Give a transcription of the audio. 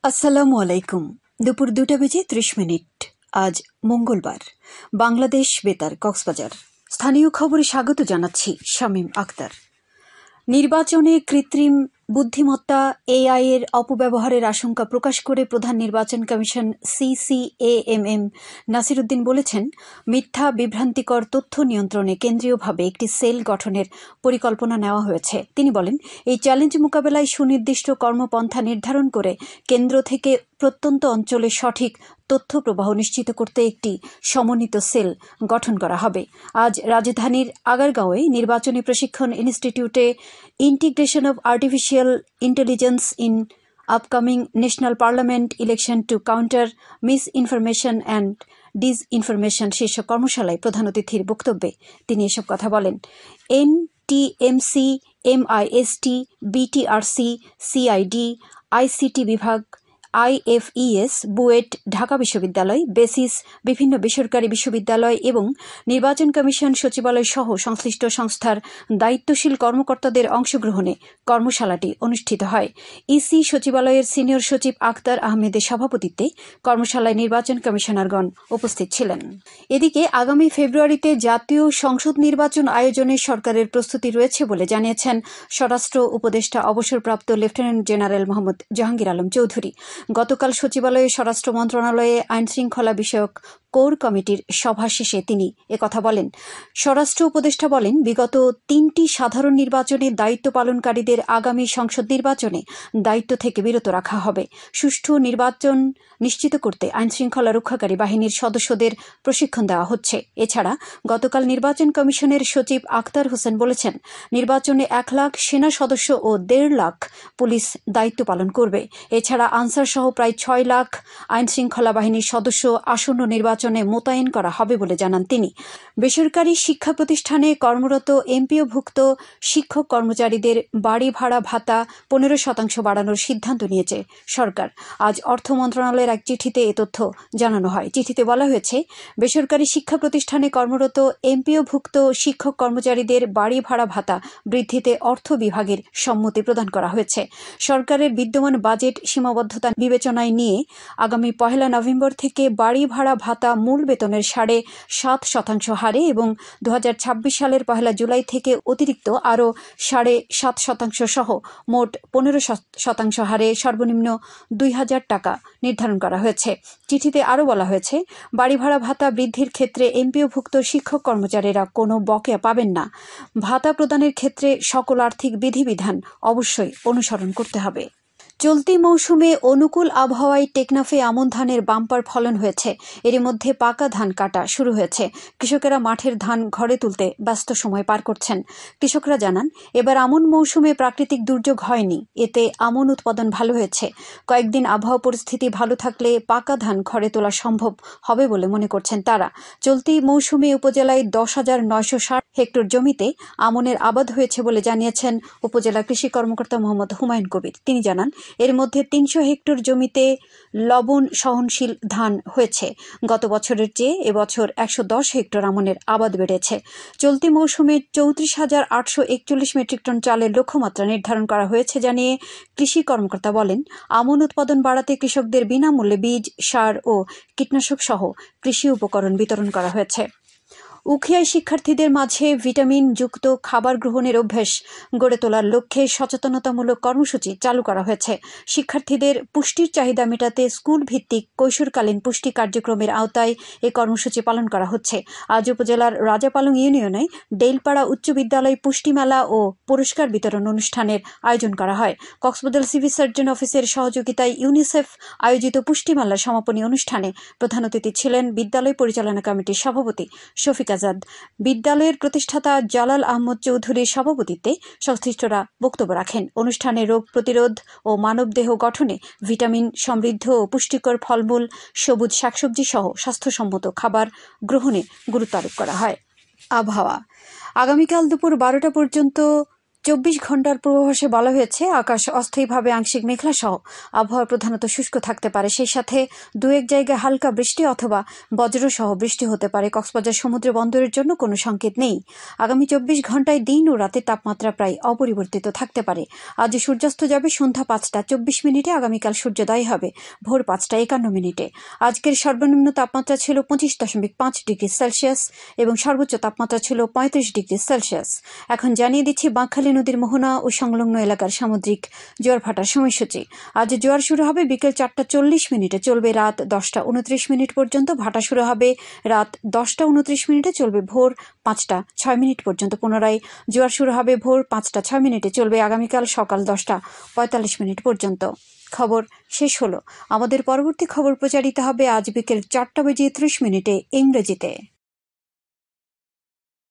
আসসালামু আলাইকুম। দুপুর 2:30 আজ মঙ্গলবার। বাংলাদেশ বেতার, কক্সবাজার। স্থানীয় খবরে স্বাগত জানাচ্ছি শামীম আক্তার। নির্বাচনে কৃত্রিম বুদ্ধিমত্তা এআই এর অপব্যবহারের আশঙ্কা প্রকাশ করে প্রধান নির্বাচন কমিশন CCAMM নাসির উদ্দিন বলেছেন, মিথ্যা বিভ্রান্তিকর তথ্য নিয়ন্ত্রণে কেন্দ্রীয়ভাবে একটি সেল গঠনের পরিকল্পনা নেওয়া হয়েছে। তিনি বলেন, এই চ্যালেঞ্জ মোকাবেলায় সুনির্দিষ্ট কর্মপন্থা নির্ধারণ করে কেন্দ্র থেকে প্রত্যন্ত অঞ্চলে সঠিক তথ্য প্রবাহ নিশ্চিত করতে একটি সমন্বিত সেল গঠন করা হবে। আজ রাজধানীর আগারগাঁওয়ে নির্বাচনী প্রশিক্ষণ ইনস্টিটিউটে integration of artificial intelligence in upcoming national parliament election to counter miss information and disinformation শীর্ষক কর্মশালায় প্রধান অতিথির বক্তব্যে তিনি এসব কথা বলেন। NTMC, MIST, BTRC, CID, ICT বিভাগ, IFES, বুয়েট, ঢাকা বিশ্ববিদ্যালয়, বেসিস, বিভিন্ন বেসরকারি বিশ্ববিদ্যালয় এবং নির্বাচন কমিশন সচিবালয় সহ সংশ্লিষ্ট সংস্থার দায়িত্বশীল কর্মকর্তাদের অংশগ্রহণে কর্মশালাটি অনুষ্ঠিত হয়। ইসি সচিবালয়ের সিনিয়র সচিব আক্তার আহমেদের সভাপতিত্বে কর্মশালায় নির্বাচন কমিশনারগণ উপস্থিত ছিলেন। এদিকে আগামী ফেব্রুয়ারিতে জাতীয় সংসদ নির্বাচন আয়োজনে সরকারের প্রস্তুতি রয়েছে বলে জানিয়েছেন স্বরাষ্ট্র উপদেষ্টা অবসরপ্রাপ্ত লেফটেন্যান্ট জেনারেল মোহাম্মদ জাহাঙ্গীর আলম চৌধুরী। গতকাল সচিবালয়ে স্বরাষ্ট্র মন্ত্রণালয়ে আইনশৃঙ্খলা বিষয়ক কোর কমিটির সভা শেষে তিনি একথা বলেন। স্বরাষ্ট্র উপদেষ্টা বলেন, বিগত 3টি সাধারণ নির্বাচনে দায়িত্ব পালনকারীদের আগামী সংসদ নির্বাচনে দায়িত্ব থেকে বিরত রাখা হবে। সুষ্ঠু নির্বাচন নিশ্চিত করতে আইনশৃঙ্খলা রক্ষাকারী বাহিনীর সদস্যদের প্রশিক্ষণ দেওয়া হচ্ছে। এছাড়া গতকাল নির্বাচন কমিশনের সচিব আক্তার হোসেন বলেছেন, নির্বাচনে 1 লাখ সেনা সদস্য ও 1.5 লাখ পুলিশ দায়িত্ব পালন করবে। এছাড়া আনসার সহ প্রায় 6 লাখ আইনশৃঙ্খলা বাহিনীর সদস্য আসন্ন নির্বাচনে মোতায়েন করা হবে বলে জানান তিনি। বেসরকারি শিক্ষা প্রতিষ্ঠানে কর্মরত এমপিওভুক্ত শিক্ষক কর্মচারীদের বাড়ি ভাড়া ভাতা 15% বাড়ানোর সিদ্ধান্ত নিয়েছে সরকার। আজ অর্থ মন্ত্রণালয়ের এক চিঠিতে এ তথ্য জানানো হয়। চিঠিতে বলা হয়েছে, বেসরকারি শিক্ষা প্রতিষ্ঠানে কর্মরত এমপিওভুক্ত শিক্ষক কর্মচারীদের বাড়ি ভাড়া ভাতা বৃদ্ধিতে অর্থ বিভাগের সম্মতি প্রদান করা হয়েছে। সরকারের বিদ্যমান বাজেট সীমাবদ্ধতা বিবেচনায় নিয়ে আগামী 1 নভেম্বর থেকে বাড়ি ভাড়া ভাতা মূল বেতনের 7.5% হারে এবং 2026 সালের 1 জুলাই থেকে অতিরিক্ত আরও 7.5% সহ মোট 15% হারে সর্বনিম্ন 2,000 টাকা নির্ধারণ করা হয়েছে। চিঠিতে আরও বলা হয়েছে, বাড়ি ভাড়া ভাতা বৃদ্ধির ক্ষেত্রে এমপিওভুক্ত শিক্ষক কর্মচারীরা কোনো বকেয়া পাবেন না। ভাতা প্রদানের ক্ষেত্রে সকল আর্থিক বিধিবিধান অবশ্যই অনুসরণ করতে হবে। চলতি মৌসুমে অনুকূল আবহাওয়ায় টেকনাফে আমন ধানের বাম্পার ফলন হয়েছে। এর মধ্যে পাকা ধান কাটা শুরু হয়েছে। কৃষকেরা মাঠের ধান ঘরে তুলতে ব্যস্ত সময় পার করছেন। কৃষকরা জানান, এবার আমন মৌসুমে প্রাকৃতিক দুর্যোগ হয়নি, এতে আমন উৎপাদন ভালো হয়েছে। কয়েকদিন আবহাওয়া পরিস্থিতি ভালো থাকলে পাকা ধান ঘরে তোলা সম্ভব হবে বলে মনে করছেন তারা। চলতি মৌসুমে উপজেলায় 10,960 হেক্টর জমিতে আমনের আবাদ হয়েছে বলে জানিয়েছেন উপজেলা কৃষি কর্মকর্তা মোহাম্মদ হুমায়ুন কবির। তিনি জানান, এর মধ্যে 300 হেক্টর জমিতে লবণ সহনশীল ধান হয়েছে। গত বছরের চেয়ে এবছর 110 হেক্টর আমনের আবাদ বেড়েছে। চলতি মৌসুমে 34,841 মেট্রিক টন চালের লক্ষ্যমাত্রা নির্ধারণ করা হয়েছে জানিয়ে কৃষি কর্মকর্তা বলেন, আমন উৎপাদন বাড়াতে কৃষকদের বিনামূল্যে বীজ, সার ও কীটনাশক সহ কৃষি উপকরণ বিতরণ করা হয়েছে। উখিয়ায় শিক্ষার্থীদের মাঝে ভিটামিনযুক্ত খাবার গ্রহণের অভ্যাস গড়ে তোলার লক্ষ্যে সচেতনতামূলক কর্মসূচি চালু করা হয়েছে। শিক্ষার্থীদের পুষ্টির চাহিদা মেটাতে স্কুল ভিত্তিক কৈশোরকালীন পুষ্টি কার্যক্রমের আওতায় এই কর্মসূচি পালন করা হচ্ছে। আজ উপজেলার রাজাপালং ইউনিয়নে ডেইলপাড়া উচ্চ বিদ্যালয় পুষ্টি মেলা ও পুরস্কার বিতরণ অনুষ্ঠানের আয়োজন করা হয়। কক্সবাজার সিভিল সার্জন অফিসের সহযোগিতায় ইউনিসেফ আয়োজিত পুষ্টি মেলার সমাপনী অনুষ্ঠানে প্রধান অতিথি ছিলেন বিদ্যালয় পরিচালনা কমিটির সভাপতি শফিক আজাদ। বিদ্যালয়ের প্রতিষ্ঠাতা জালাল আহমদ চৌধুরীর সভাপতিত্বে সংশ্লিষ্টরা বক্তব্য রাখেন। অনুষ্ঠানে রোগ প্রতিরোধ ও মানবদেহ গঠনে ভিটামিন সমৃদ্ধ ও পুষ্টিকর ফলমূল, সবুজ শাকসবজি সহ স্বাস্থ্যসম্মত খাবার গ্রহণে গুরুত্ব আরোপ করা হয়। আবহাওয়া, আগামীকাল দুপুর 12টা পর্যন্ত 24 ঘন্টার পূর্বাভাসে বলা হয়েছে আকাশ অস্থায়ীভাবে আংশিক মেঘলা সহ আবহাওয়া প্রধানত শুষ্ক থাকতে পারে। সেই সাথে দু এক জায়গায় হালকা বৃষ্টি অথবা বজ্রসহ বৃষ্টি হতে পারে। কক্সবাজার সমুদ্র বন্দরের জন্য কোনো সংকেত নেই। আগামী 24 ঘন্টায় দিন ও রাতের তাপমাত্রা প্রায় অপরিবর্তিত থাকতে পারে। আজ সূর্যাস্ত যাবে সন্ধ্যা 5টা 24 মিনিটে, আগামীকাল সূর্যোদয় হবে ভোর 5টা 51 মিনিটে। আজকের সর্বনিম্ন তাপমাত্রা ছিল 25.5 ডিগ্রি সেলসিয়াস এবং সর্বোচ্চ তাপমাত্রা ছিল 35 ডিগ্রি সেলসিয়াস। এখন জানিয়ে দিচ্ছি বাঁকখালী নদীর মোহনা ও সংলগ্ন এলাকার সামুদ্রিক জোয়ার ভাটার সময়সূচি। আজ জোয়ার শুরু হবে বিকেল 4টা 40 মিনিটে, চলবে রাত 10টা 29 মিনিট পর্যন্ত। ভাটা শুরু হবে রাত 10টা 29 মিনিটে, চলবে ভোর 5টা 6 মিনিট পর্যন্ত। পুনরায় জোয়ার শুরু হবে ভোর 5টা 6 মিনিটে, চলবে আগামীকাল সকাল 10টা 45 মিনিট পর্যন্ত। খবর শেষ হলো। আমাদের পরবর্তী খবর প্রচারিত হবে আজ বিকেল 4টা 30 মিনিটে ইংরেজিতে।